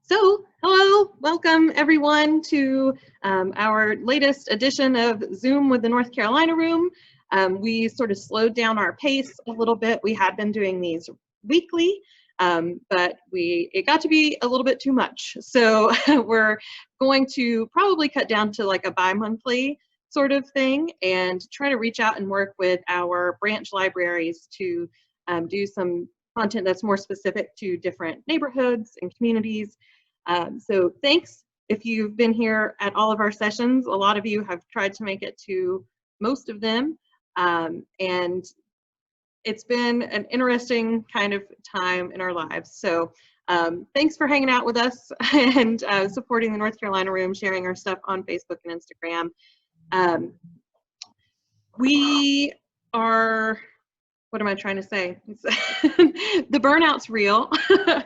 So, hello, welcome everyone to our latest edition of Zoom with the North Carolina Room. We sort of slowed down our pace a little bit. We had been doing these weekly, but it got to be a little bit too much. So we're going to probably cut down to like a bi-monthly sort of thing and try to reach out and work with our branch libraries to do some content that's more specific to different neighborhoods and communities. So thanks if you've been here at all of our sessions. A lot of you have tried to make it to most of them. And it's been an interesting kind of time in our lives. So thanks for hanging out with us and supporting the North Carolina Room, sharing our stuff on Facebook and Instagram. We are, what am I trying to say? The burnout's real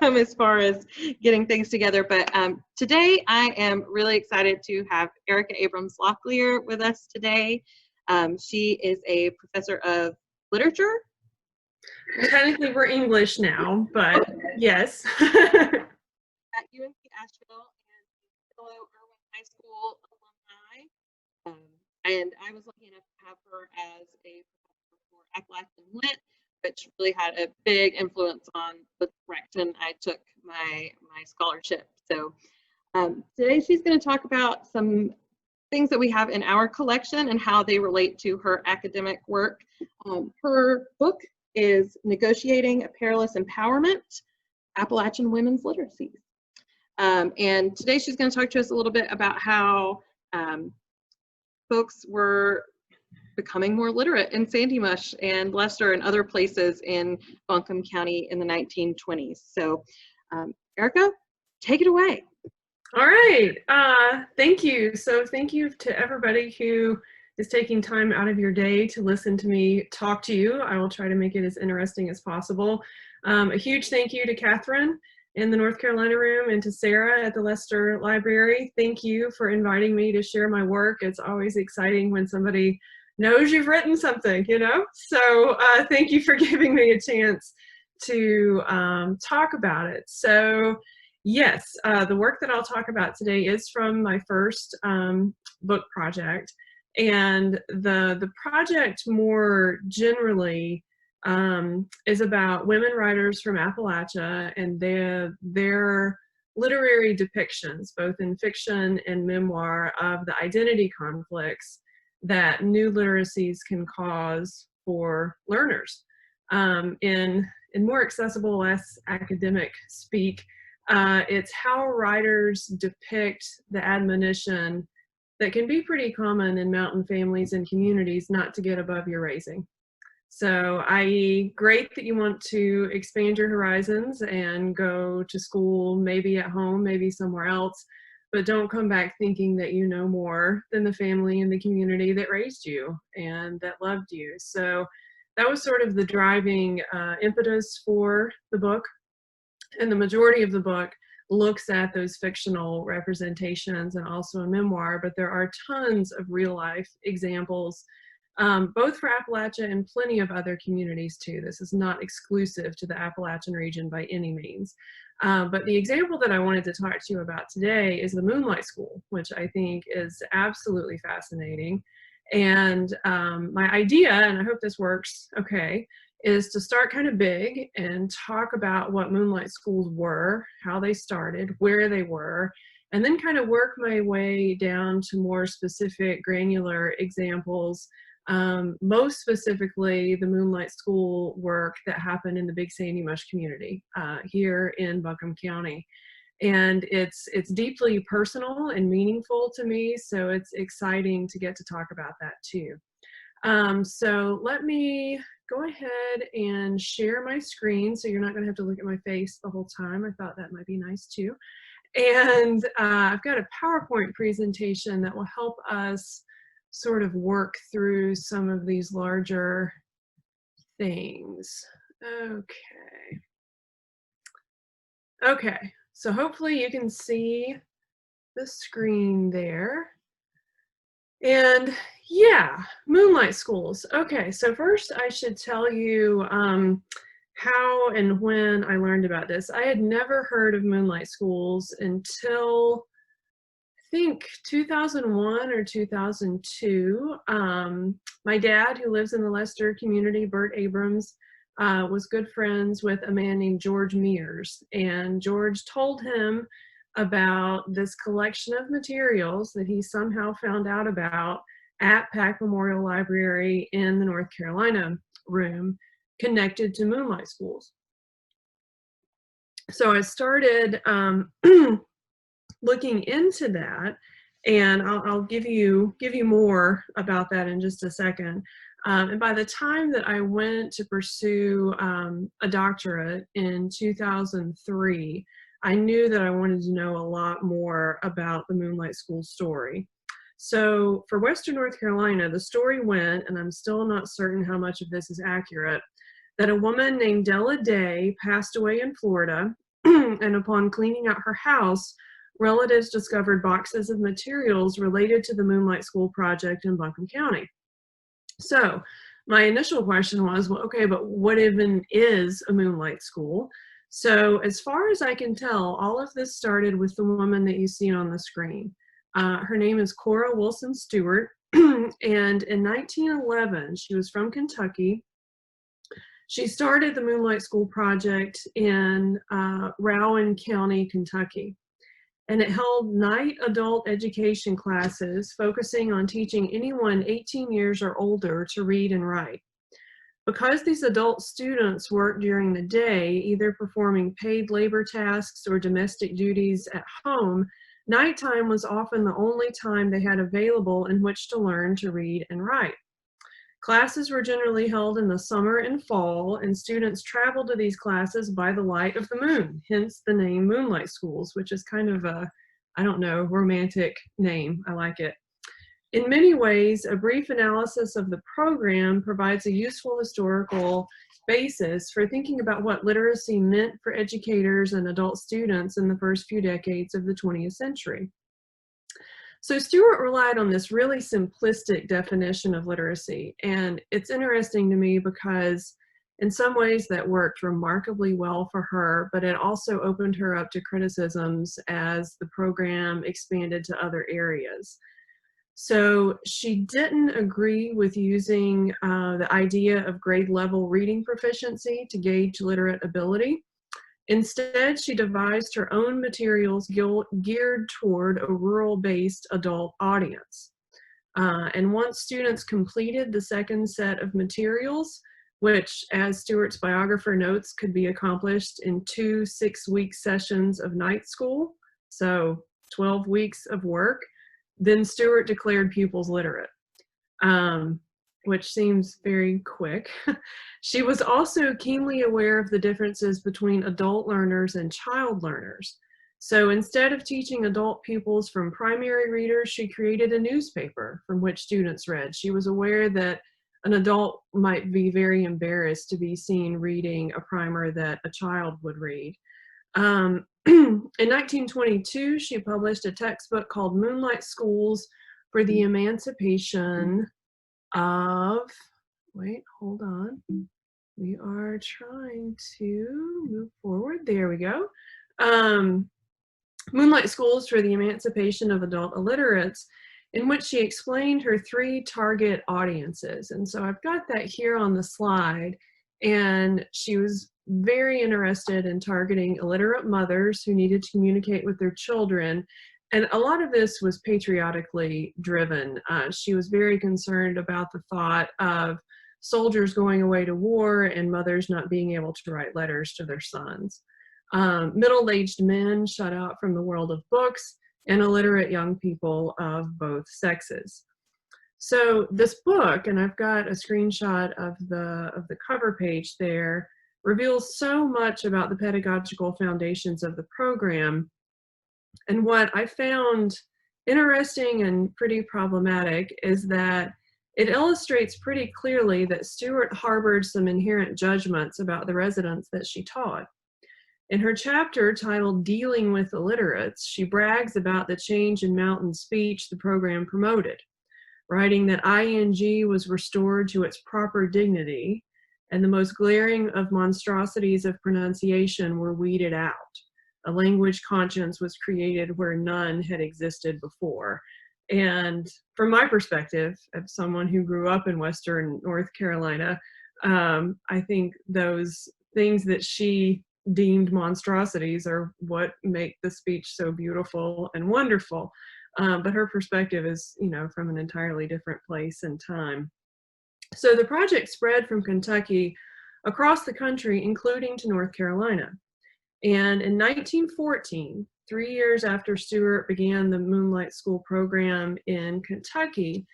as far as getting things together. But today I am really excited to have Erica Abrams Locklear with us today. She is a professor of literature. Technically we're English now, but yes. At UNC Asheville and fellow Irwin High School alumni. And I was lucky enough to have her as a professor for Appalachian Lit, which really had a big influence on the direction I took my scholarship. So today she's going to talk about some things that we have in our collection and how they relate to her academic work. Her book is Negotiating a Perilous Empowerment, Appalachian Women's Literacies. And today she's going to talk to us a little bit about how folks were becoming more literate in Sandy Mush and Leicester and other places in Buncombe County in the 1920s. So Erica, take it away. All right, thank you. So thank you to everybody who is taking time out of your day to listen to me talk to you. I will try to make it as interesting as possible. A huge thank you to Catherine in the North Carolina Room and to Sarah at the Leicester Library. Thank you for inviting me to share my work. It's always exciting when somebody knows you've written something, you know? So thank you for giving me a chance to talk about it. So yes, the work that I'll talk about today is from my first book project. And the project more generally is about women writers from Appalachia and their literary depictions, both in fiction and memoir, of the identity conflicts that new literacies can cause for learners. In more accessible, less academic speak, it's how writers depict the admonition that can be pretty common in mountain families and communities not to get above your raising. So, i.e., great that you want to expand your horizons and go to school, maybe at home, maybe somewhere else, but don't come back thinking that you know more than the family and the community that raised you and that loved you. So that was sort of the driving impetus for the book. And the majority of the book looks at those fictional representations and also a memoir, but there are tons of real life examples, both for Appalachia and plenty of other communities too. This is not exclusive to the Appalachian region by any means. But the example that I wanted to talk to you about today is the Moonlight School, which I think is absolutely fascinating. And my idea, and I hope this works okay, is to start kind of big and talk about what Moonlight Schools were, how they started, where they were, and then kind of work my way down to more specific granular examples, most specifically the Moonlight School work that happened in the Big Sandy Mush community here in Buncombe County. And it's deeply personal and meaningful to me, so it's exciting to get to talk about that too. So let me go ahead and share my screen so you're not going to have to look at my face the whole time. I thought that might be nice too. And I've got a PowerPoint presentation that will help us sort of work through some of these larger things. Okay, so hopefully you can see the screen there. And yeah, Moonlight Schools. Okay, so first I should tell you how and when I learned about this. I had never heard of Moonlight Schools until I think 2001 or 2002. My dad, who lives in the Leicester community, Bert Abrams, was good friends with a man named George Mears. And George told him about this collection of materials that he somehow found out about at Pack Memorial Library in the North Carolina room connected to Moonlight Schools. So I started looking into that, and I'll give you more about that in just a second. And by the time that I went to pursue a doctorate in 2003, I knew that I wanted to know a lot more about the Moonlight School story. So for Western North Carolina, the story went, and I'm still not certain how much of this is accurate, that a woman named Della passed away in Florida, and upon cleaning out her house, relatives discovered boxes of materials related to the Moonlight School project in Buncombe County. So my initial question was, well, okay, but what even is a Moonlight School? So as far as I can tell, all of this started with the woman that you see on the screen. Her name is Cora Wilson Stewart, and in 1911, she was from Kentucky. She started the Moonlight School project in Rowan County, Kentucky. And it held night adult education classes focusing on teaching anyone 18 years or older to read and write. Because these adult students worked during the day, either performing paid labor tasks or domestic duties at home, nighttime was often the only time they had available in which to learn to read and write. Classes were generally held in the summer and fall, and students traveled to these classes by the light of the moon, hence the name Moonlight Schools, which is kind of a, I don't know, romantic name. I like it. In many ways, a brief analysis of the program provides a useful historical basis for thinking about what literacy meant for educators and adult students in the first few decades of the 20th century. So Stewart relied on this really simplistic definition of literacy, and it's interesting to me because in some ways that worked remarkably well for her, but it also opened her up to criticisms as the program expanded to other areas. So she didn't agree with using the idea of grade level reading proficiency to gauge literate ability. Instead, she devised her own materials geared toward a rural-based adult audience. And once students completed the second set of materials, which, as Stewart's biographer notes, could be accomplished in 2 6-week sessions of night school, so 12 weeks of work, then Stewart declared pupils literate. Which seems very quick. She was also keenly aware of the differences between adult learners and child learners. So instead of teaching adult pupils from primary readers, she created a newspaper from which students read. She was aware that an adult might be very embarrassed to be seen reading a primer that a child would read. In 1922, she published a textbook called Moonlight Schools for the Emancipation of, wait, hold on. We are trying to move forward. There we go. Moonlight Schools for the Emancipation of Adult Illiterates, in which she explained her 3 target audiences. And so I've got that here on the slide. And she was very interested in targeting illiterate mothers who needed to communicate with their children. And a lot of this was patriotically driven. She was very concerned about the thought of soldiers going away to war and mothers not being able to write letters to their sons. Middle-aged men shut out from the world of books, and illiterate young people of both sexes. So this book, and I've got a screenshot of the cover page there, reveals so much about the pedagogical foundations of the program. And what I found interesting and pretty problematic is that it illustrates pretty clearly that Stewart harbored some inherent judgments about the residents that she taught. In her chapter titled Dealing with Illiterates, she brags about the change in mountain speech the program promoted, writing that ing was restored to its proper dignity, and the most glaring of monstrosities of pronunciation were weeded out. A language conscience was created where none had existed before. And from my perspective, as someone who grew up in Western North Carolina, I think those things that she deemed monstrosities are what make the speech so beautiful and wonderful. But her perspective is, from an entirely different place and time. So the project spread from Kentucky across the country, including to North Carolina. And in 1914, 3 years after Stewart began the Moonlight School program in Kentucky,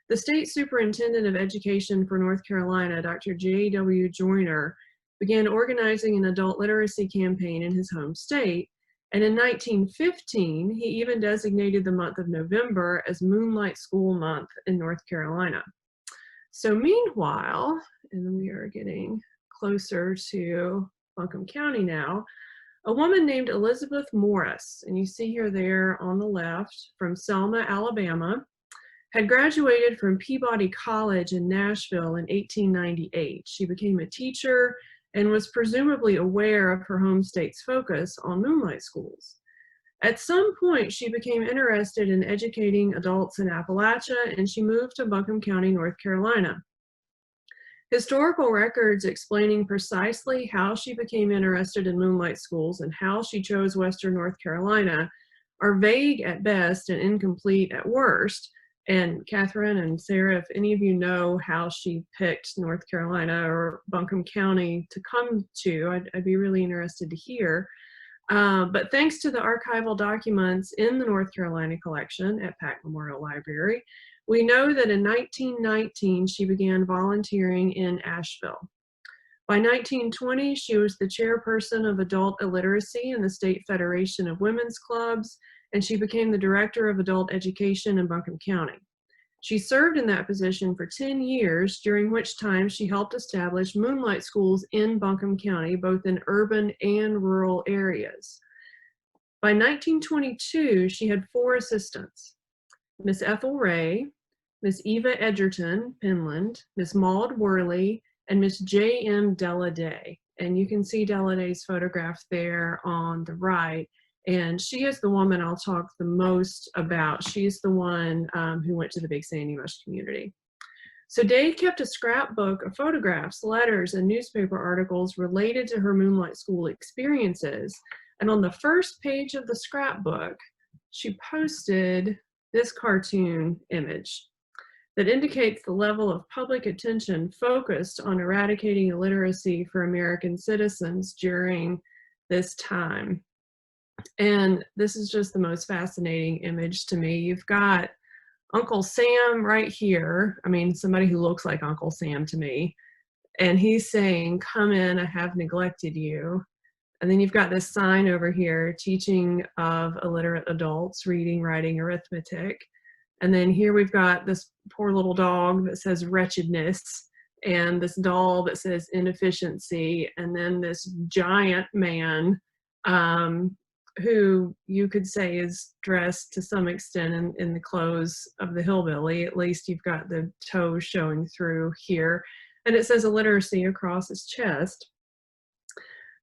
the state superintendent of education for North Carolina, Dr. J.W. Joyner, began organizing an adult literacy campaign in his home state. And in 1915, he even designated the month of November as Moonlight School Month in North Carolina. So meanwhile, and we are getting closer to Buncombe County now, a woman named Elizabeth Morris, and you see her there on the left, from Selma, Alabama, had graduated from Peabody College in Nashville in 1898. She became a teacher and was presumably aware of her home state's focus on moonlight schools. At some point, she became interested in educating adults in Appalachia, and she moved to Buncombe County, North Carolina. Historical records explaining precisely how she became interested in moonlight schools and how she chose Western North Carolina are vague at best and incomplete at worst. And Catherine and Sarah, if any of you know how she picked North Carolina or Buncombe County to come to, I'd be really interested to hear. But thanks to the archival documents in the North Carolina collection at Pack Memorial Library, we know that in 1919, she began volunteering in Asheville. By 1920, she was the chairperson of adult illiteracy in the State Federation of Women's Clubs, and she became the director of adult education in Buncombe County. She served in that position for 10 years, during which time she helped establish moonlight schools in Buncombe County, both in urban and rural areas. By 1922, she had 4 assistants: Miss Ethel Ray, Miss Eva Edgerton, Penland, Miss Maud Worley, and Miss J.M. Della Day. And you can see Della Day's photograph there on the right. And she is the woman I'll talk the most about. She's the one who went to the big Sandy Mush community. So Day kept a scrapbook of photographs, letters, and newspaper articles related to her moonlight school experiences. And on the first page of the scrapbook, she posted this cartoon image that indicates the level of public attention focused on eradicating illiteracy for American citizens during this time. And this is just the most fascinating image to me. You've got Uncle Sam right here. I mean, somebody who looks like Uncle Sam to me. And he's saying, "Come in, I have neglected you." And then you've got this sign over here, teaching of illiterate adults, reading, writing, arithmetic. And then here we've got this poor little dog that says wretchedness, and this doll that says inefficiency, and then this giant man who you could say is dressed to some extent in the clothes of the hillbilly. At least you've got the toes showing through here. And it says illiteracy across his chest.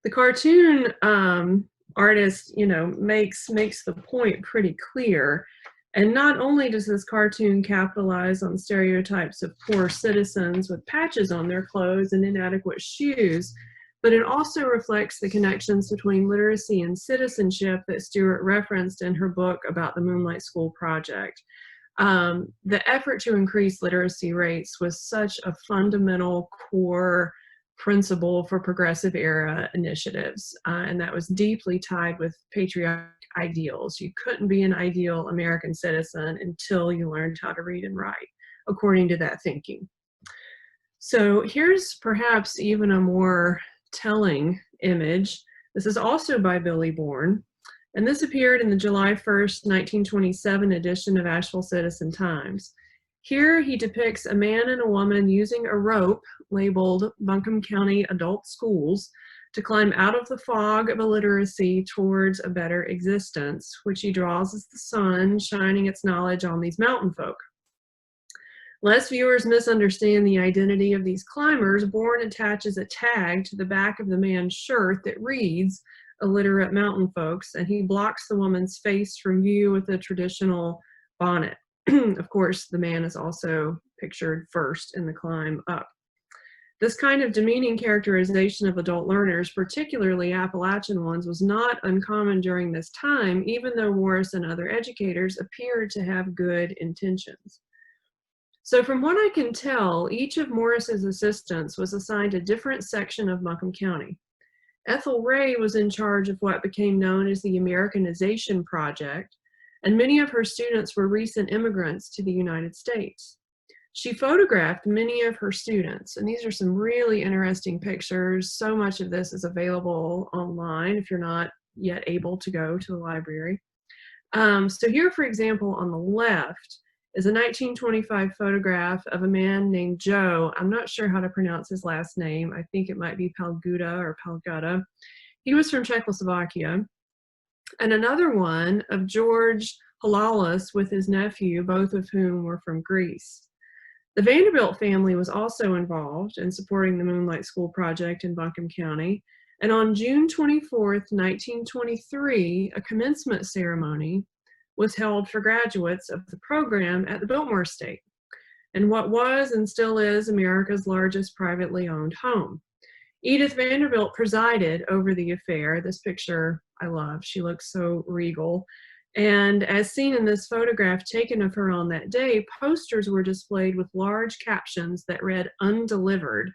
The cartoon artist, makes the point pretty clear. And not only does this cartoon capitalize on stereotypes of poor citizens with patches on their clothes and inadequate shoes, but it also reflects the connections between literacy and citizenship that Stewart referenced in her book about the Moonlight School project. The effort to increase literacy rates was such a fundamental core principle for progressive era initiatives, and that was deeply tied with patriotic ideals. You couldn't be an ideal American citizen until you learned how to read and write, according to that thinking. So here's perhaps even a more telling image. This is also by Billy Bourne, and this appeared in the July 1st, 1927 edition of Asheville Citizen Times. Here he depicts a man and a woman using a rope labeled Buncombe County Adult Schools to climb out of the fog of illiteracy towards a better existence, which he draws as the sun shining its knowledge on these mountain folk. Lest viewers misunderstand the identity of these climbers, Bourne attaches a tag to the back of the man's shirt that reads, "Illiterate Mountain Folks," and he blocks the woman's face from view with a traditional bonnet. Of course, the man is also pictured first in the climb up. This kind of demeaning characterization of adult learners, particularly Appalachian ones, was not uncommon during this time, even though Morris and other educators appeared to have good intentions. So from what I can tell, each of Morris's assistants was assigned a different section of Buncombe County. Ethel Ray was in charge of what became known as the Americanization Project, and many of her students were recent immigrants to the United States. She photographed many of her students, and these are some really interesting pictures. So much of this is available online if you're not yet able to go to the library. So here, for example, on the left is a 1925 photograph of a man named Joe. I'm not sure how to pronounce his last name. I think it might be Palguda or Palgutta. He was from Czechoslovakia. And another one of George Halalis with his nephew, both of whom were from Greece. The Vanderbilt family was also involved in supporting the Moonlight School project in Buncombe County. And on June 24th, 1923, a commencement ceremony was held for graduates of the program at the Biltmore Estate, and what was and still is America's largest privately owned home. Edith Vanderbilt presided over the affair. This picture I love. She looks so regal. And as seen in this photograph taken of her on that day, posters were displayed with large captions that read "Undelivered,"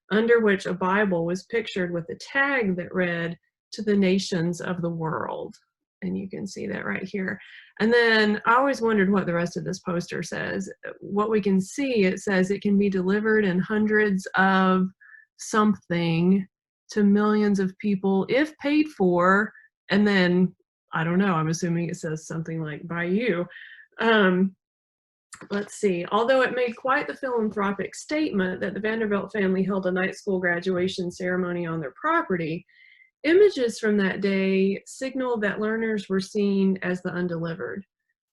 under which a Bible was pictured with a tag that read, "To the nations of the world." And you can see that right here. And then I always wondered what the rest of this poster says. What we can see, it says it can be delivered in hundreds of something to millions of people if paid for. And then, I don't know, I'm assuming it says something like "by you." Let's see. Although it made quite the philanthropic statement that the Vanderbilt family held a night school graduation ceremony on their property, images from that day signaled that learners were seen as the undelivered,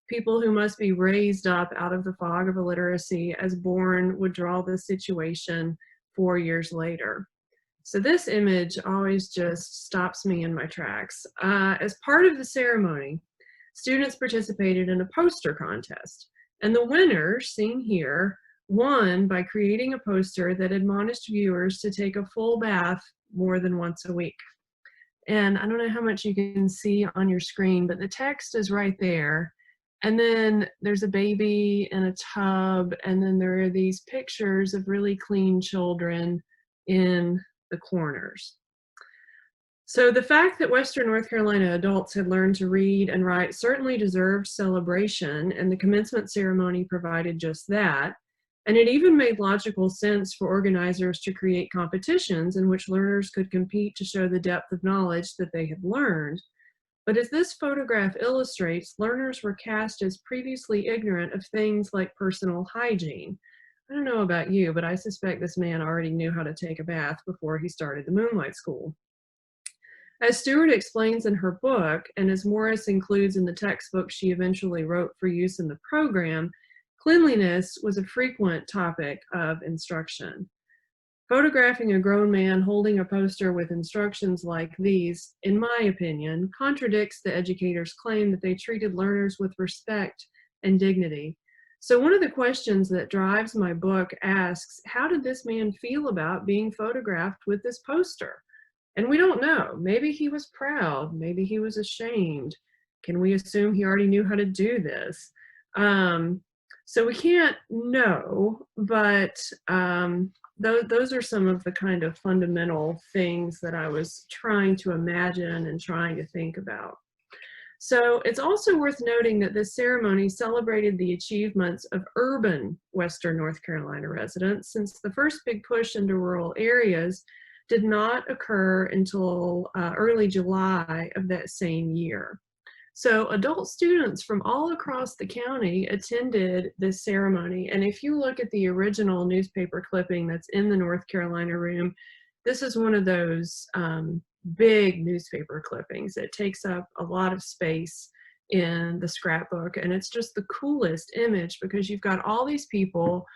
people who must be raised up out of the fog of illiteracy, as Bourne would draw the situation 4 years later. So this image always just stops me in my tracks. As part of the ceremony, students participated in a poster contest, and the winner, seen here, won by creating a poster that admonished viewers to take a full bath more than once a week. And I don't know how much you can see on your screen, but the text is right there. And then there's a baby in a tub, and then there are these pictures of really clean children in the corners. So the fact that Western North Carolina adults had learned to read and write certainly deserved celebration, and the commencement ceremony provided just that. And it even made logical sense for organizers to create competitions in which learners could compete to show the depth of knowledge that they had learned. But as this photograph illustrates, learners were cast as previously ignorant of things like personal hygiene. I don't know about you, but I suspect this man already knew how to take a bath before he started the Moonlight School. As Stewart explains in her book, and as Morris includes in the textbook she eventually wrote for use in the program, cleanliness was a frequent topic of instruction. Photographing a grown man holding a poster with instructions like these, in my opinion, contradicts the educator's claim that they treated learners with respect and dignity. So one of the questions that drives my book asks, how did this man feel about being photographed with this poster? And we don't know. Maybe he was proud. Maybe he was ashamed. Can we assume he already knew how to do this? So we can't know, but those are some of the kind of fundamental things that I was trying to imagine and trying to think about. So it's also worth noting that this ceremony celebrated the achievements of urban Western North Carolina residents, since the first big push into rural areas did not occur until early July of that same year. So adult students from all across the county attended this ceremony. And if you look at the original newspaper clipping that's in the North Carolina room, this is one of those big newspaper clippings. It takes up a lot of space in the scrapbook. And it's just the coolest image because you've got all these people,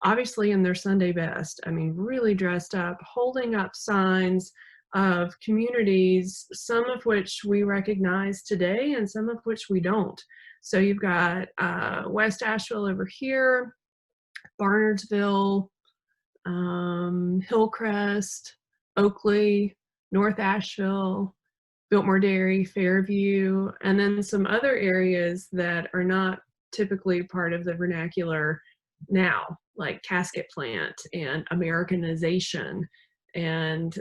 obviously in their Sunday best, I mean, really dressed up, holding up signs of communities, some of which we recognize today and some of which we don't. So you've got West Asheville over here, Barnardsville, Hillcrest, Oakley, North Asheville, Biltmore Dairy, Fairview, and then some other areas that are not typically part of the vernacular now, like Casket Plant and Americanization and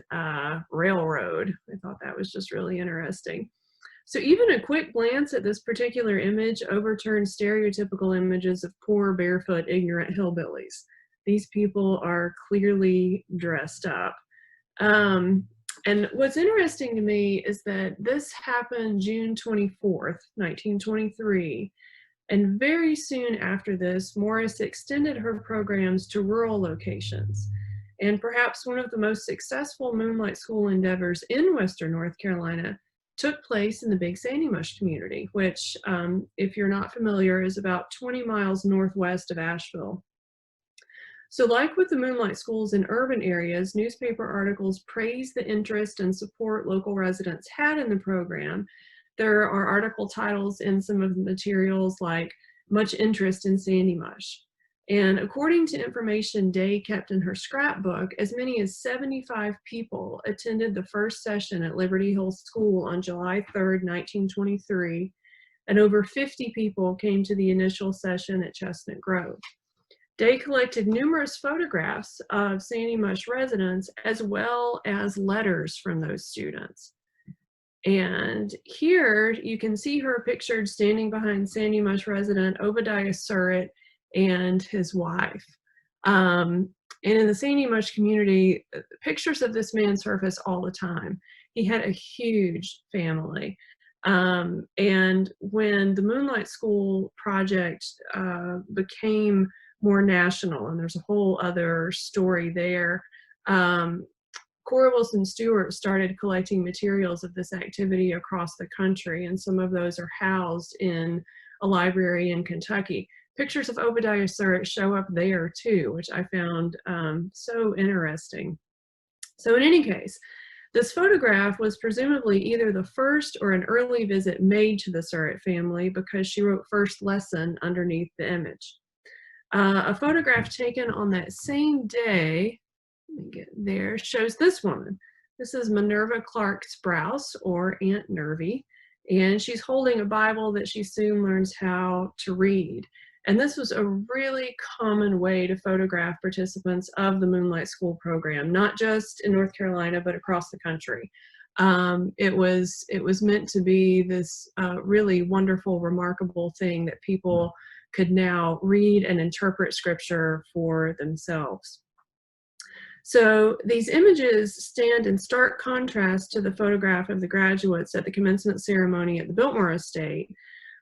Railroad. I thought that was just really interesting. So even a quick glance at this particular image overturns stereotypical images of poor, barefoot, ignorant hillbillies. These people are clearly dressed up. And what's interesting to me is that this happened June 24th, 1923. And very soon after this, Morris extended her programs to rural locations. And perhaps one of the most successful Moonlight School endeavors in Western North Carolina took place in the Big Sandy Mush community, which, if you're not familiar, is about 20 miles northwest of Asheville. So like with the Moonlight Schools in urban areas, newspaper articles praise the interest and support local residents had in the program. There are article titles in some of the materials like "Much Interest in Sandy Mush." And according to information Day kept in her scrapbook, as many as 75 people attended the first session at Liberty Hill School on July 3rd, 1923, and over 50 people came to the initial session at Chestnut Grove. Day collected numerous photographs of Sandy Mush residents as well as letters from those students. And here you can see her pictured standing behind Sandy Mush resident Obadiah Surratt and his wife. And in the Sandy Mush community, pictures of this man surface all the time. He had a huge family. And when the Moonlight School project became more national, and there's a whole other story there, Cora Wilson Stewart started collecting materials of this activity across the country, and some of those are housed in a library in Kentucky. Pictures of Obadiah Surratt show up there too, which I found so interesting. So in any case, this photograph was presumably either the first or an early visit made to the Surratt family because she wrote "First Lesson" underneath the image. A photograph taken on that same day, let me get there, shows this woman. This is Minerva Clark Sprouse, or Aunt Nervy, and she's holding a Bible that she soon learns how to read. And this was a really common way to photograph participants of the Moonlight School program, not just in North Carolina, but across the country. It was meant to be this really wonderful, remarkable thing that people could now read and interpret scripture for themselves. So these images stand in stark contrast to the photograph of the graduates at the commencement ceremony at the Biltmore Estate,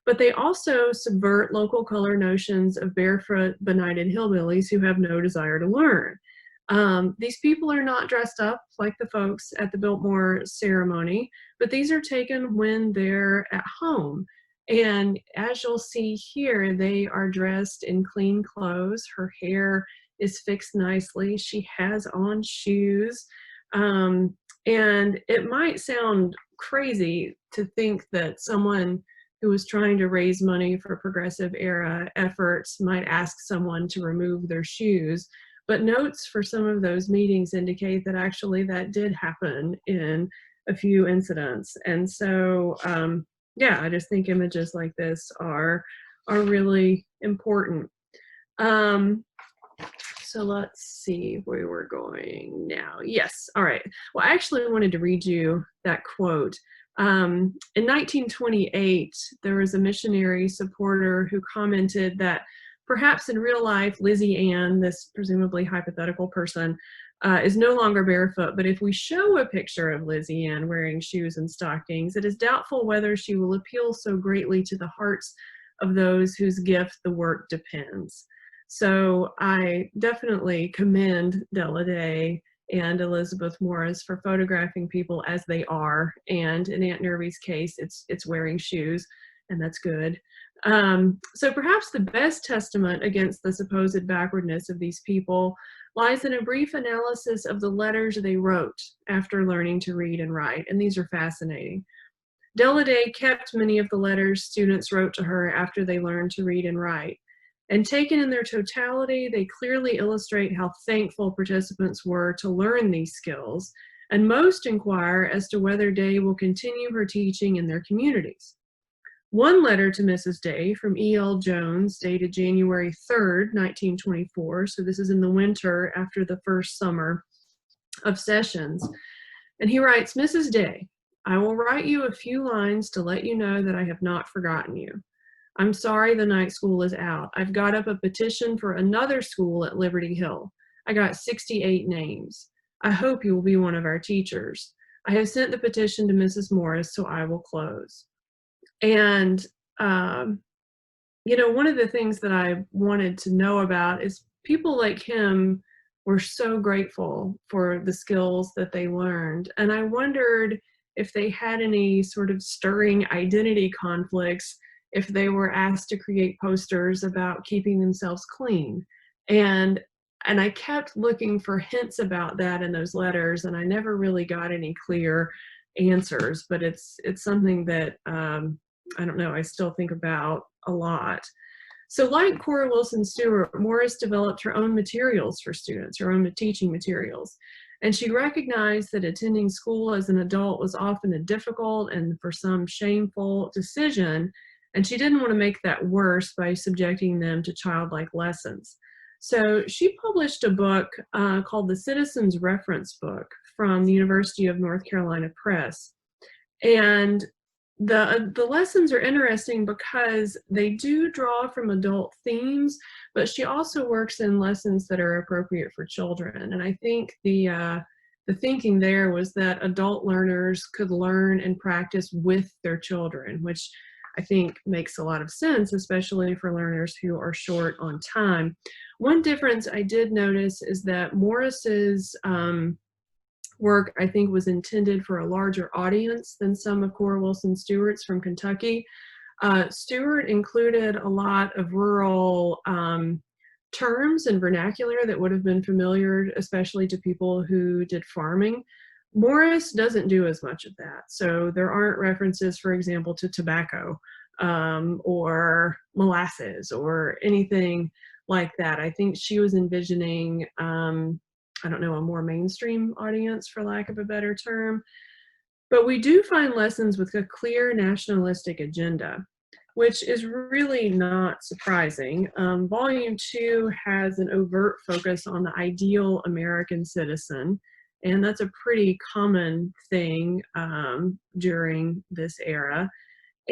but they also subvert local color notions of barefoot, benighted hillbillies who have no desire to learn. These people are not dressed up like the folks at the Biltmore ceremony, but these are taken when they're at home. And as you'll see here, they are dressed in clean clothes. Her hair is fixed nicely. She has on shoes. And it might sound crazy to think that someone who was trying to raise money for progressive era efforts might ask someone to remove their shoes. But notes for some of those meetings indicate that actually that did happen in a few incidents. And so, yeah, I just think images like this are really important. So let's see where we're going now. Yes, all right. Well, I actually wanted to read you that quote. In 1928, there was a missionary supporter who commented that perhaps in real life, Lizzie Ann, this presumably hypothetical person, is no longer barefoot, but if we show a picture of Lizzie Ann wearing shoes and stockings, it is doubtful whether she will appeal so greatly to the hearts of those whose gift the work depends. So I definitely commend Della Day and Elizabeth Morris for photographing people as they are, and in Aunt Nervy's case, it's wearing shoes. and that's good. So perhaps the best testament against the supposed backwardness of these people lies in a brief analysis of the letters they wrote after learning to read and write, and these are fascinating. Della kept many of the letters students wrote to her after they learned to read and write, and taken in their totality, they clearly illustrate how thankful participants were to learn these skills, and most inquire as to whether Day will continue her teaching in their communities. One letter to Mrs. Day from E.L. Jones, dated January 3rd, 1924, so this is in the winter after the first summer of sessions, and he writes, "Mrs. Day, I will write you a few lines to let you know that I have not forgotten you. I'm sorry the night school is out. I've got up a petition for another school at Liberty Hill. I got 68 names. I hope you will be one of our teachers. I have sent the petition to Mrs. Morris, so I will close." And, you know, one of the things that I wanted to know about is people like him were so grateful for the skills that they learned. And I wondered if they had any sort of stirring identity conflicts if they were asked to create posters about keeping themselves clean. And I kept looking for hints about that in those letters, and I never really got any clear answers, but it's something that, I don't know, I still think about a lot. So like Cora Wilson Stewart, Morris developed her own materials for students, her own teaching materials. And she recognized that attending school as an adult was often a difficult and for some shameful decision, and she didn't want to make that worse by subjecting them to childlike lessons. So she published a book called the Citizens Reference Book from the University of North Carolina Press. And the lessons are interesting because they do draw from adult themes, but she also works in lessons that are appropriate for children. And I think the thinking there was that adult learners could learn and practice with their children, which I think makes a lot of sense, especially for learners who are short on time. One difference I did notice is that Morris's work, I think, was intended for a larger audience than some of Cora Wilson Stewart's from Kentucky. Stewart included a lot of rural terms and vernacular that would have been familiar, especially to people who did farming. Morris doesn't do as much of that. So there aren't references, for example, to tobacco or molasses or anything like that. I think she was envisioning I don't know, a more mainstream audience, for lack of a better term. But we do find lessons with a clear nationalistic agenda, which is really not surprising. Volume 2 has an overt focus on the ideal American citizen, and that's a pretty common thing during this era.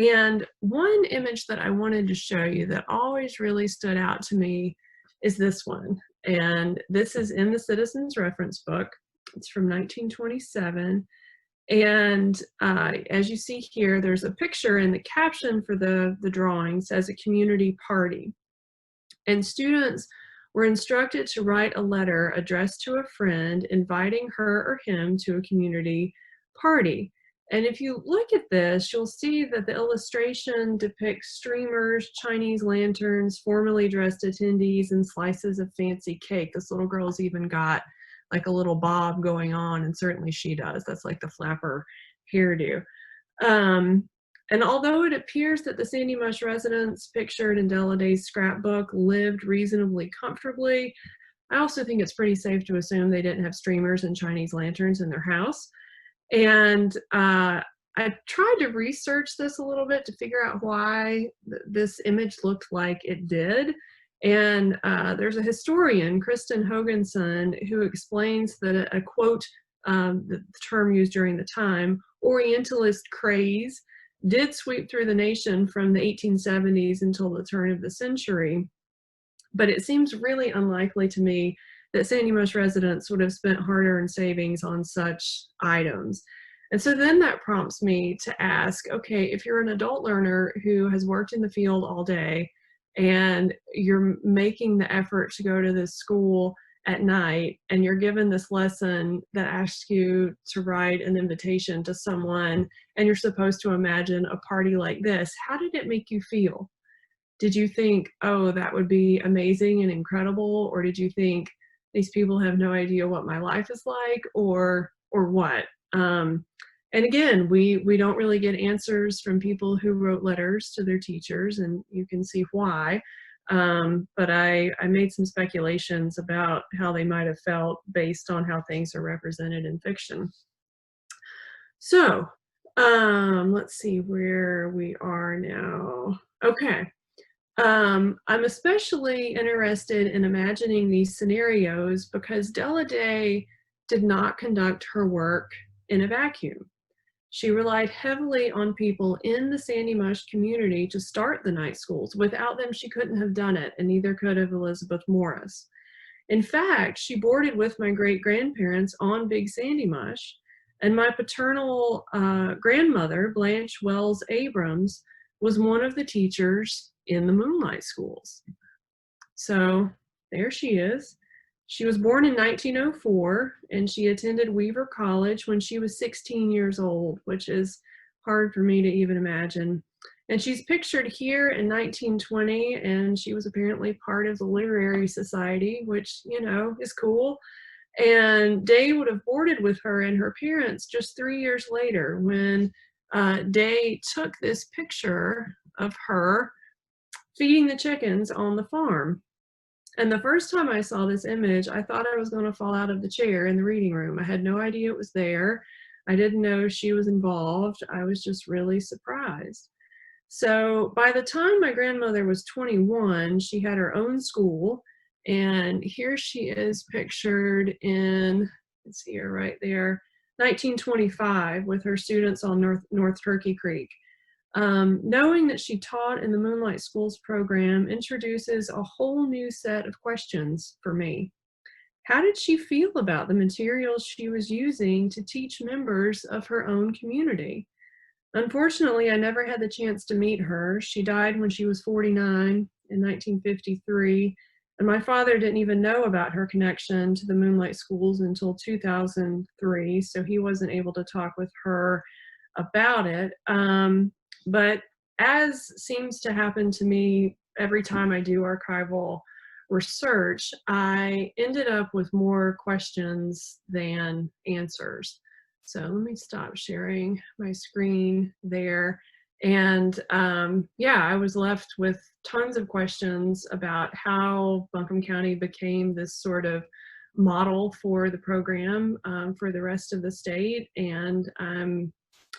And one image that I wanted to show you that always really stood out to me is this one. And this is in the Citizens Reference Book. It's from 1927. And as you see here, there's a picture, and the caption for the drawing says "a community party." And students were instructed to write a letter addressed to a friend inviting her or him to a community party. And if you look at this, you'll see that the illustration depicts streamers, Chinese lanterns, formally dressed attendees, and slices of fancy cake. This little girl's even got like a little bob going on, and certainly she does. That's like the flapper hairdo. And although it appears that the Sandy Mush residents pictured in Della Day's scrapbook lived reasonably comfortably, I also think it's pretty safe to assume they didn't have streamers and Chinese lanterns in their house. And I tried to research this a little bit to figure out why this image looked like it did. And there's a historian, Kristen Hoganson, who explains that a quote, the term used during the time, Orientalist craze did sweep through the nation from the 1870s until the turn of the century. But it seems really unlikely to me that Sandy Mush residents would have spent hard-earned savings on such items. And so then that prompts me to ask, okay, if you're an adult learner who has worked in the field all day and you're making the effort to go to this school at night and you're given this lesson that asks you to write an invitation to someone and you're supposed to imagine a party like this, how did it make you feel? Did you think, oh, that would be amazing and incredible? Or did you think these people have no idea what my life is like, or what? And again, we don't really get answers from people who wrote letters to their teachers, and you can see why. But I made some speculations about how they might have felt based on how things are represented in fiction. So let's see where we are now. Okay. I'm especially interested in imagining these scenarios because Della Day did not conduct her work in a vacuum. She relied heavily on people in the Sandy Mush community to start the night schools. Without them, she couldn't have done it, and neither could have Elizabeth Morris. In fact, she boarded with my great-grandparents on Big Sandy Mush, and my paternal grandmother, Blanche Wells Abrams, was one of the teachers in the Moonlight Schools. So there she is. She was born in 1904, and she attended Weaver College when she was 16 years old, which is hard for me to even imagine. And she's pictured here in 1920, and she was apparently part of the Literary Society, which, you know, is cool. And Day would have boarded with her and her parents just 3 years later when Day took this picture of her feeding the chickens on the farm. And the first time I saw this image, I thought I was going to fall out of the chair in the reading room. I had no idea it was there. I didn't know she was involved. I was just really surprised. So by the time my grandmother was 21, she had her own school. And here she is pictured in, let's see her right there, 1925 with her students on North Turkey Creek. Knowing that she taught in the Moonlight Schools program introduces a whole new set of questions for me. How did she feel about the materials she was using to teach members of her own community? Unfortunately, I never had the chance to meet her. She died when she was 49 in 1953, and my father didn't even know about her connection to the Moonlight Schools until 2003, so he wasn't able to talk with her about it. But as seems to happen to me every time I do archival research, I ended up with more questions than answers. So let me stop sharing my screen there. And yeah, I was left with tons of questions about how Buncombe County became this sort of model for the program for the rest of the state. And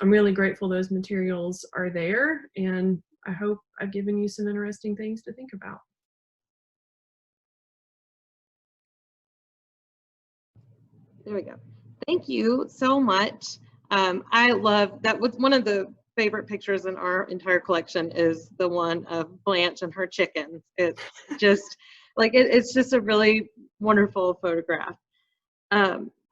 I'm really grateful those materials are there, and I hope I've given you some interesting things to think about. There we go. Thank you so much. I love that. Was one of the favorite pictures in our entire collection is the one of Blanche and her chickens. It's just like it's just a really wonderful photograph.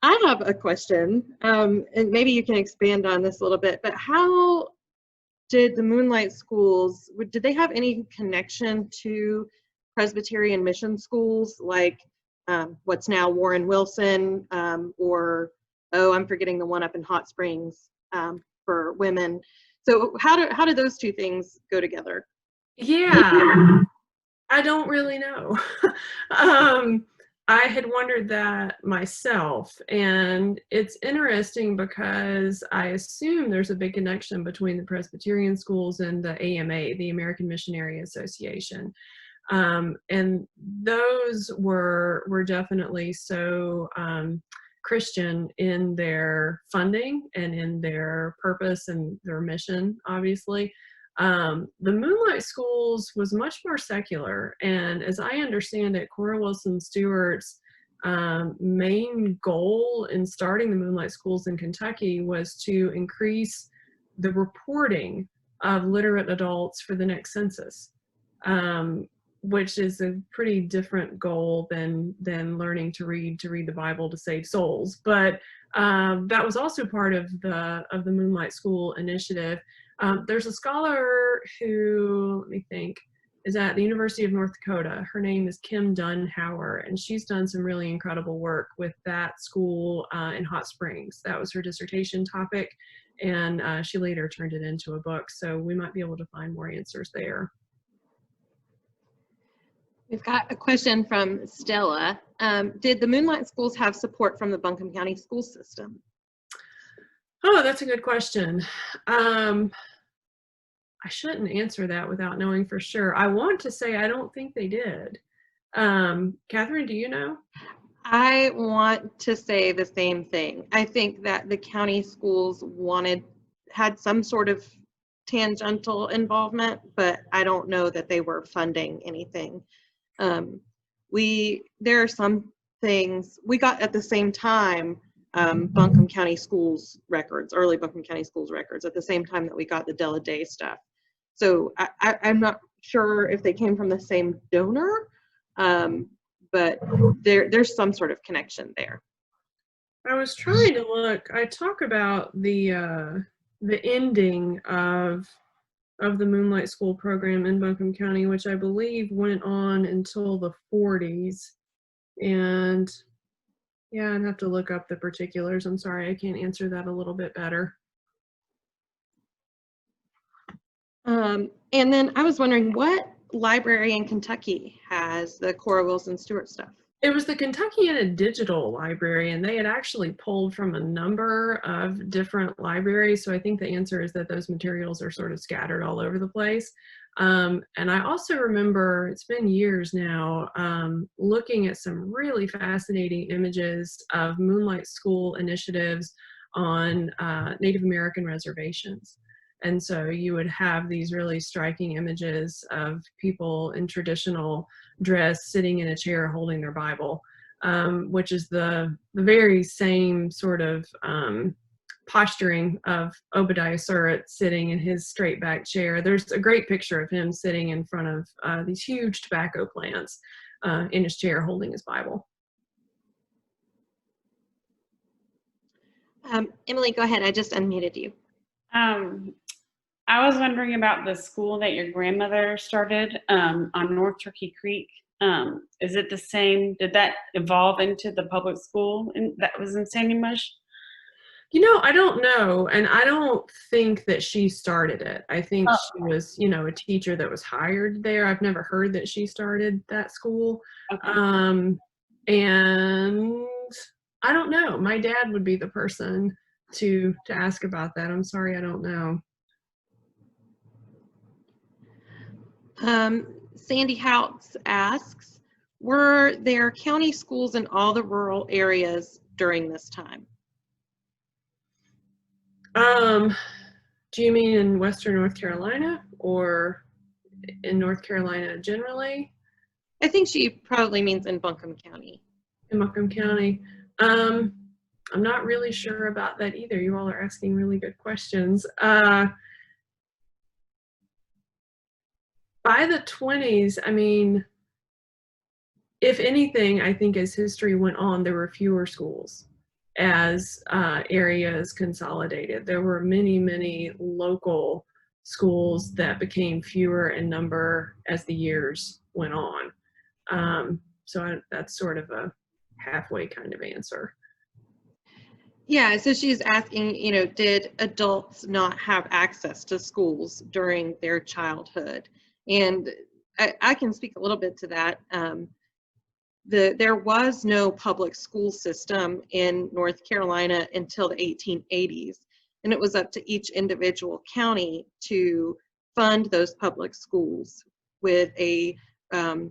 I have a question, and maybe you can expand on this a little bit, but how did the Moonlight Schools, did they have any connection to Presbyterian mission schools like what's now Warren Wilson, or, oh, I'm forgetting the one up in Hot Springs for women. So how do those two things go together? Yeah, I don't really know. I had wondered that myself, and it's interesting because I assume there's a big connection between the Presbyterian schools and the AMA, the American Missionary Association. And those were definitely so Christian in their funding and in their purpose and their mission, obviously. The Moonlight Schools was much more secular, and as I understand it, Cora Wilson Stewart's main goal in starting the Moonlight Schools in Kentucky was to increase the reporting of literate adults for the next census, which is a pretty different goal than learning to read the Bible to save souls. But that was also part of the Moonlight School initiative. There's a scholar who, let me think, is at the University of North Dakota. Her name is Kim Dunn-Hauer, and she's done some really incredible work with that school in Hot Springs. That was her dissertation topic, and she later turned it into a book, so we might be able to find more answers there. We've got a question from Stella. Did the Moonlight schools have support from the Buncombe County school system? Oh, that's a good question. I shouldn't answer that without knowing for sure. I want to say I don't think they did. Catherine, do you know? I want to say the same thing. I think that the county schools had some sort of tangential involvement, but I don't know that they were funding anything. There are some things we got at the same time, Buncombe County schools records, early Buncombe County schools records, at the same time that we got the Della Day stuff. So I'm not sure if they came from the same donor, but there's some sort of connection there. I was trying to look. I talk about the ending of the Moonlight School program in Buncombe County, which I believe went on until the 40s. And yeah, I'd have to look up the particulars. I'm sorry, I can't answer that a little bit better. And then I was wondering, what library in Kentucky has the Cora Wilson Stewart stuff? It was the Kentuckiana Digital Library, and they had actually pulled from a number of different libraries. So I think the answer is that those materials are sort of scattered all over the place. And I also remember, it's been years now, looking at some really fascinating images of Moonlight School initiatives on Native American reservations. And so you would have these really striking images of people in traditional dress sitting in a chair holding their Bible, which is the very same sort of posturing of Obadiah Surratt sitting in his straight back chair. There's a great picture of him sitting in front of these huge tobacco plants in his chair holding his Bible. Emily, go ahead. I just unmuted you. I was wondering about the school that your grandmother started on North Turkey Creek. Is it the same? Did that evolve into the public school that was in Sandy Mush? You know, I don't know, and I don't think that she started it. I think she was, you know, a teacher that was hired there. I've never heard that she started that school. Okay. And I don't know. My dad would be the person to ask about that. I'm sorry, I don't know. Sandy Houts asks, were there county schools in all the rural areas during this time? Do you mean in Western North Carolina or in North Carolina generally? I think she probably means in Buncombe County. In Buncombe County. I'm not really sure about that either. You all are asking really good questions. By the 20s, I mean, if anything, I think as history went on, there were fewer schools as areas consolidated. There were many, many local schools that became fewer in number as the years went on. So that's sort of a halfway kind of answer. Yeah, so she's asking, you know, did adults not have access to schools during their childhood? And I can speak a little bit to that. There was no public school system in North Carolina until the 1880s, and it was up to each individual county to fund those public schools with a, a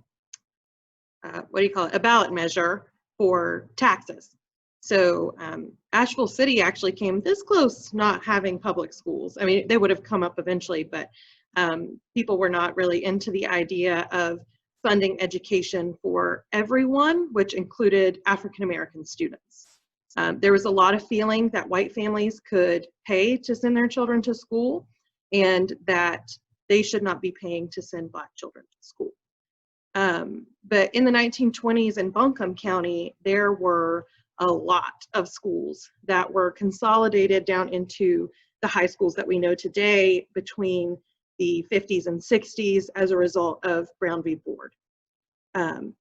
ballot measure for taxes. So Asheville City actually came this close not having public schools. I mean, they would have come up eventually, but people were not really into the idea of funding education for everyone, which included African-American students. There was a lot of feeling that white families could pay to send their children to school and that they should not be paying to send Black children to school. But in the 1920s in Buncombe County, there were a lot of schools that were consolidated down into the high schools that we know today between the 50s and 60s as a result of Brown v. Board.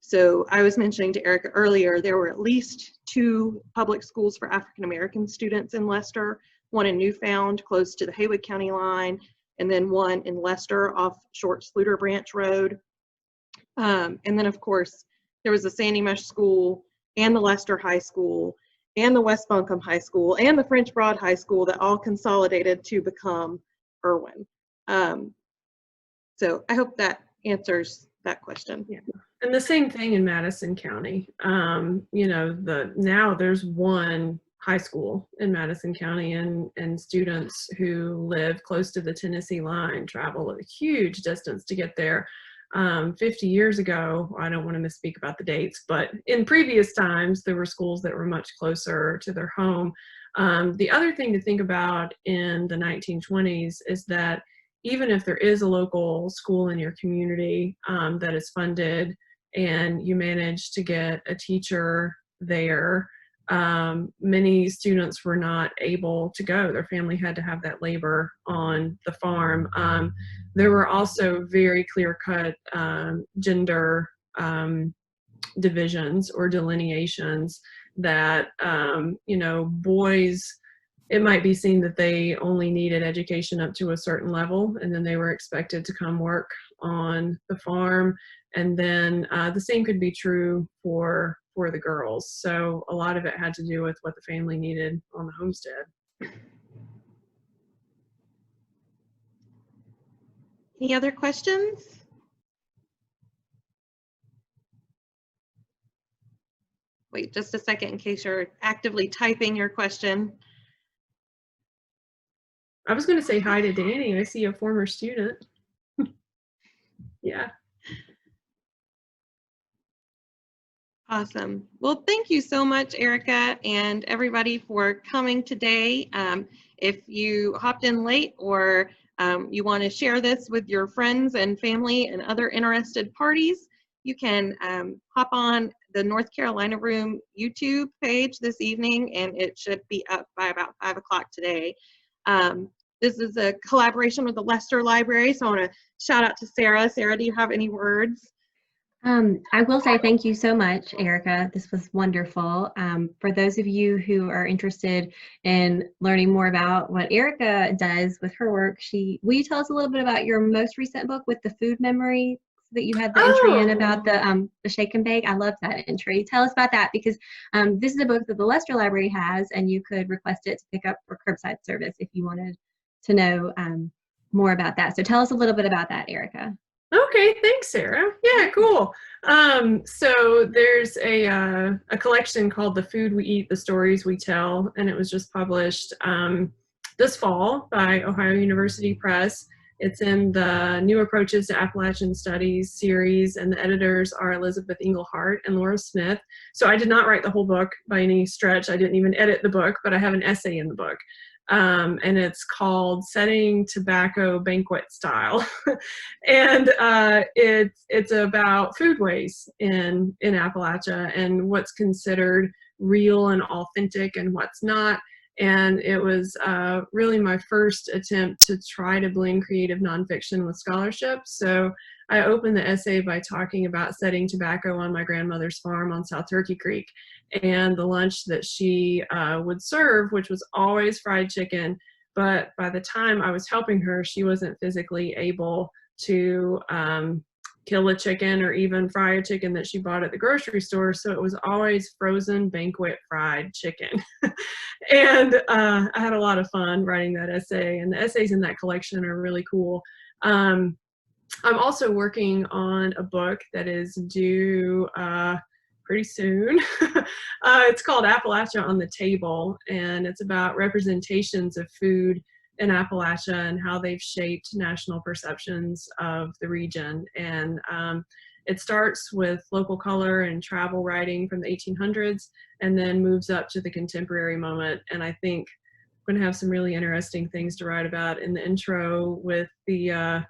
So I was mentioning to Erica earlier, there were at least 2 public schools for African American students in Leicester, one in Newfound close to the Haywood County line, and then one in Leicester off Short Sluter Branch Road. And then of course, there was the Sandy Mush School and the Leicester High School and the West Buncombe High School and the French Broad High School that all consolidated to become Irwin. So I hope that answers that question. Yeah. And the same thing in Madison County. You know, now there's one high school in Madison County, and students who live close to the Tennessee line travel a huge distance to get there. 50 years ago, I don't want to misspeak about the dates, but in previous times, there were schools that were much closer to their home. The other thing to think about in the 1920s is that even if there is a local school in your community that is funded and you manage to get a teacher there, many students were not able to go. Their family had to have that labor on the farm. There were also very clear-cut gender divisions or delineations that, you know, boys, it might be seen that they only needed education up to a certain level, and then they were expected to come work on the farm. And then the same could be true for the girls. So a lot of it had to do with what the family needed on the homestead. Any other questions? Wait just a second in case you're actively typing your question. I was going to say hi to Danny. I see a former student. Yeah. Awesome. Well, thank you so much, Erica, and everybody for coming today. If you hopped in late or you want to share this with your friends and family and other interested parties, you can hop on the North Carolina Room YouTube page this evening, and it should be up by about 5 o'clock today. This is a collaboration with the Leicester Library, so I want to shout out to Sarah. Sarah, do you have any words? I will say thank you so much, Erica. This was wonderful. For those of you who are interested in learning more about what Erica does with her work, will you tell us a little bit about your most recent book with the food memory that you had the entry in about the shake and bake? I love that entry. Tell us about that, because this is a book that the Leicester Library has, and you could request it to pick up for curbside service if you wanted to know more about that. So tell us a little bit about that, Erica. Okay, thanks, Sarah. Yeah, cool. So there's a collection called The Food We Eat, The Stories We Tell, and it was just published this fall by Ohio University Press. It's in the New Approaches to Appalachian Studies series, and the editors are Elizabeth Englehart and Laura Smith. So I did not write the whole book by any stretch. I didn't even edit the book, but I have an essay in the book. And it's called Setting Tobacco Banquet Style. And it's about food waste in Appalachia and what's considered real and authentic and what's not. And it was really my first attempt to try to blend creative nonfiction with scholarship. So I opened the essay by talking about setting tobacco on my grandmother's farm on South Turkey Creek, and the lunch that she would serve, which was always fried chicken. But by the time I was helping her, she wasn't physically able to kill a chicken or even fry a chicken that she bought at the grocery store. So it was always frozen banquet fried chicken. And I had a lot of fun writing that essay, and the essays in that collection are really cool. I'm also working on a book that is due pretty soon. It's called Appalachia on the Table, and it's about representations of food in Appalachia and how they've shaped national perceptions of the region. And it starts with local color and travel writing from the 1800s and then moves up to the contemporary moment. And I think I'm going to have some really interesting things to write about in the intro with the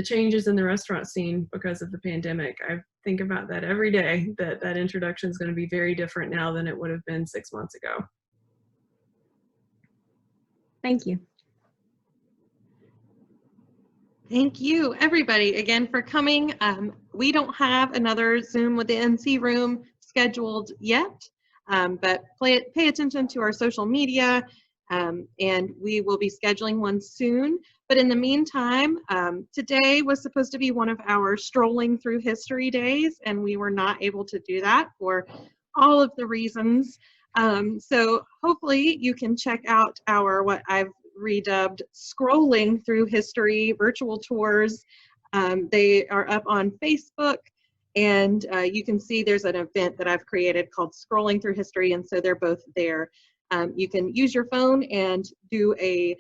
changes in the restaurant scene because of the pandemic. I think about that every day, that introduction is going to be very different now than it would have been 6 months ago. Thank you. Thank you, everybody, again for coming. We don't have another Zoom with the NC room scheduled yet, but pay attention to our social media, and we will be scheduling one soon. But in the meantime, today was supposed to be one of our strolling through history days, and we were not able to do that for all of the reasons. So hopefully you can check out our, what I've redubbed scrolling through history virtual tours. They are up on Facebook, and you can see there's an event that I've created called Scrolling Through History, and so they're both there. You can use your phone and do a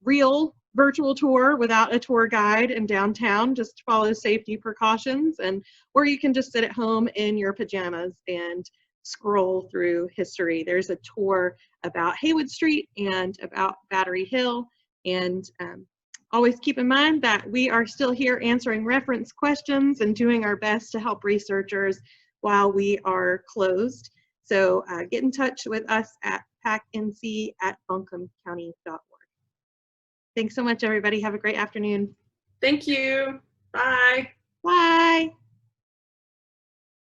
real virtual tour without a tour guide in downtown, just follow safety precautions, and or you can just sit at home in your pajamas and scroll through history. There's a tour about Haywood Street and about Battery Hill, and always keep in mind that we are still here answering reference questions and doing our best to help researchers while we are closed. So get in touch with us at pacnc@buncombecounty.org. Thanks so much, everybody. Have a great afternoon. Thank you. Bye. Bye.